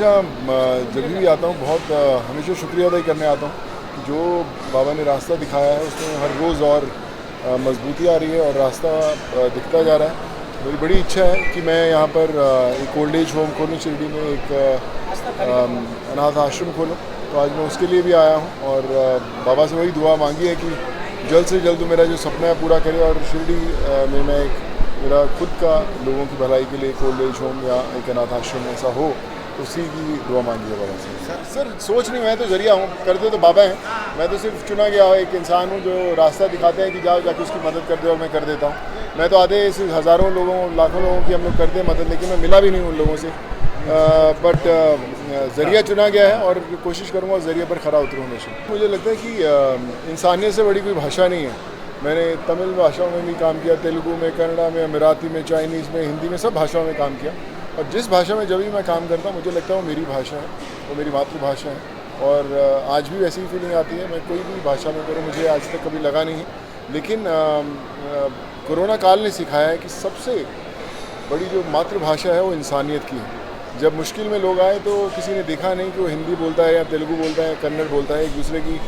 हमेशा जब भी आता हूँ बहुत हमेशा शुक्रिया अदा करने आता हूँ कि जो बाबा ने रास्ता दिखाया है उसमें हर रोज़ और मजबूती आ रही है और रास्ता दिखता जा रहा है। मेरी बड़ी इच्छा है कि मैं यहाँ पर एक ओल्ड एज होम खोलूँ, शिरडी में एक अनाथ आश्रम खोलूँ। तो आज मैं उसके लिए भी आया हूँ और बाबा से वही दुआ मांगी है कि जल्द से जल्द मेरा जो सपना है पूरा करे और शिरडी में मैं एक मेरा खुद का लोगों की भलाई के लिए एक ओल्ड एज होम या एक अनाथ आश्रम ऐसा हो, उसी की दुआ मांगी है बाबा से। सर सोच नहीं, मैं तो जरिया हूँ, करते तो बाबा हैं, मैं तो सिर्फ चुना गया एक इंसान हूँ जो रास्ता दिखाते हैं कि जाओ जाके उसकी मदद कर दो और मैं कर देता हूँ। मैं तो आधे हज़ारों लोगों लाखों लोगों की हम लोग करते हैं मदद, लेकिन मैं मिला भी नहीं उन लोगों से। बट ज़रिया चुना गया है और कोशिश करूँगा उस ज़रिए पर खरा उतरूँ हमेशा। मुझे लगता है कि इंसानियत से बड़ी कोई भाषा नहीं है। मैंने तमिल भाषाओं में भी काम किया, तेलुगु में, कन्नड़ा में, मराठी में, चाइनीज़ में, हिंदी में, सब भाषाओं में काम किया। और जिस भाषा में जब भी मैं काम करता हूँ मुझे लगता है वो मेरी भाषा है, वो मेरी मातृभाषा है और आज भी वैसी ही फीलिंग आती है। मैं कोई भी भाषा में करूँ, मुझे आज तक कभी लगा नहीं है। लेकिन कोरोना काल ने सिखाया है कि सबसे बड़ी जो मातृभाषा है वो इंसानियत की है। जब मुश्किल में लोग आए तो किसी ने देखा नहीं कि वो हिंदी बोलता है या तेलुगु बोलता है, कन्नड़ बोलता है, एक दूसरे की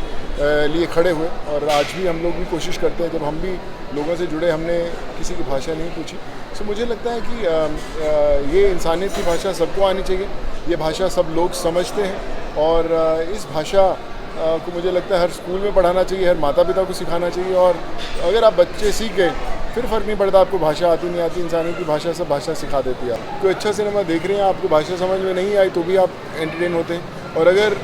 लिए खड़े हुए। और आज भी हम लोग भी कोशिश करते हैं, जब हम भी लोगों से जुड़े हमने किसी की भाषा नहीं पूछी। तो मुझे लगता है कि ये इंसानियत की भाषा सबको आनी चाहिए। ये भाषा सब लोग समझते हैं और इस भाषा को मुझे लगता है हर स्कूल में पढ़ाना चाहिए, हर माता पिता को सिखाना चाहिए। और अगर आप बच्चे सीख गए फिर फ़र्क नहीं पड़ता आपको भाषा आती नहीं आती, इंसानियत की भाषा सब भाषा सिखा देती है। आप कोई अच्छा सिनेमा देख रहे हैं, आपको भाषा समझ में नहीं आई तो भी आप एंटरटेन होते हैं, और अगर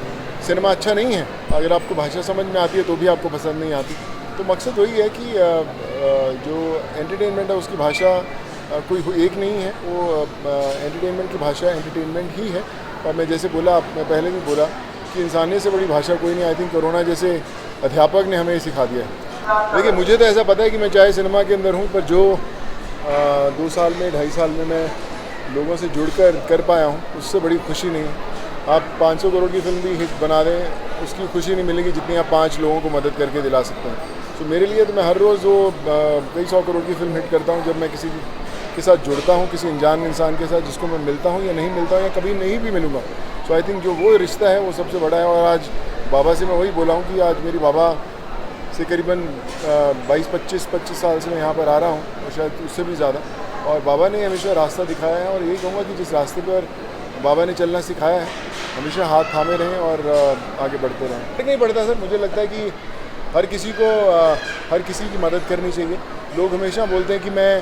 सिनेमा अच्छा नहीं है, अगर आपको भाषा समझ में आती है तो भी आपको पसंद नहीं आती। तो मकसद वही है कि जो एंटरटेनमेंट है उसकी भाषा कोई एक नहीं है, वो एंटरटेनमेंट की भाषा एंटरटेनमेंट ही है। और मैं जैसे बोला, मैं पहले भी बोला कि इंसानियत से बड़ी भाषा कोई नहीं। आई थिंक कोरोना जैसे अध्यापक ने हमें सिखा दिया है। देखिए, मुझे तो ऐसा पता है कि मैं चाहे सिनेमा के अंदर हूँ, पर जो 2 साल में 2.5 साल में मैं लोगों से जुड़कर कर पाया हूँ, उससे बड़ी खुशी नहीं है। आप 500 करोड़ की फिल्म भी हिट बना दें, उसकी खुशी नहीं मिलेगी जितनी आप 5 लोगों को मदद करके दिला सकते हैं। तो मेरे लिए तो मैं हर रोज़ वो कई 100 करोड़ की फिल्म हिट करता हूँ जब मैं किसी के साथ जुड़ता हूँ, किसी अनजान इंसान के साथ जिसको मैं मिलता हूँ या नहीं मिलता हूँ या कभी नहीं भी मिलूँगा। सो आई थिंक जो वो रिश्ता है वो सबसे बड़ा है। और आज बाबा से मैं वही बोला हूँ कि आज मेरी बाबा से करीबन 22-25 साल से मैं यहाँ पर आ रहा हूँ, और शायद उससे भी ज़्यादा। और बाबा ने हमेशा रास्ता दिखाया है और यही कहूँगा कि जिस रास्ते पर बाबा ने चलना सिखाया है, हमेशा हाथ थामे रहें और आगे बढ़ते रहें। फर्क नहीं पड़ता सर, मुझे लगता है कि हर किसी को हर किसी की मदद करनी चाहिए। लोग हमेशा बोलते हैं कि मैं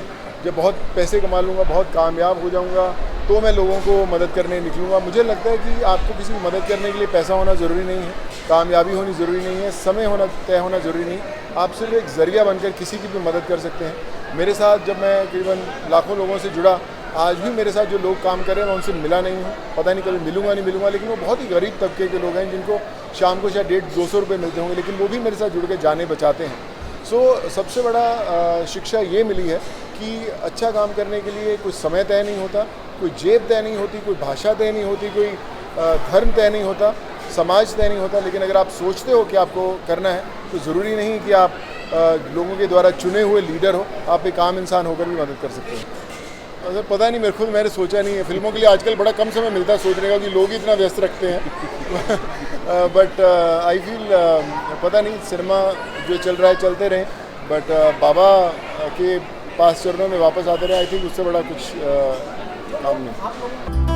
जब बहुत पैसे कमा लूँगा, बहुत कामयाब हो जाऊँगा तो मैं लोगों को मदद करने निकलूँगा। मुझे लगता है कि आपको किसी की मदद करने के लिए पैसा होना ज़रूरी नहीं है, कामयाबी होनी ज़रूरी नहीं है, समय होना तय होना ज़रूरी नहीं। आप सिर्फ एक ज़रिया बनकर किसी की भी मदद कर सकते हैं। मेरे साथ जब मैं करीबन लाखों लोगों से जुड़ा, आज भी मेरे साथ जो लोग काम कर रहे हैं मैं उनसे मिला नहीं हूँ, पता नहीं कभी मिलूँगा नहीं मिलूँगा, लेकिन वो बहुत ही गरीब तबके के लोग हैं जिनको शाम को शायद 150-200 रुपये मिलते होंगे, लेकिन वो भी मेरे साथ जुड़ के जाने बचाते हैं। सो सबसे बड़ा शिक्षा ये मिली है कि अच्छा काम करने के लिए कोई समय तय नहीं होता, कोई जेब तय नहीं होती, कोई भाषा तय नहीं होती, कोई धर्म तय नहीं होता, समाज तय नहीं होता। लेकिन अगर आप सोचते हो कि आपको करना है तो ज़रूरी नहीं कि आप लोगों के द्वारा चुने हुए लीडर हो, आप एक आम इंसान होकर भी मदद कर सकते हैं। अगर पता नहीं, मेरे खुद मैंने सोचा नहीं है। फिल्मों के लिए आजकल बड़ा कम समय मिलता है सोचने का कि लोग इतना व्यस्त रखते हैं। बट आई फील पता नहीं, सिनेमा जो चल रहा है चलते रहें, बट बाबा के पास चरणों में वापस आते रहे। आई थिंक उससे बड़ा कुछ काम नहीं।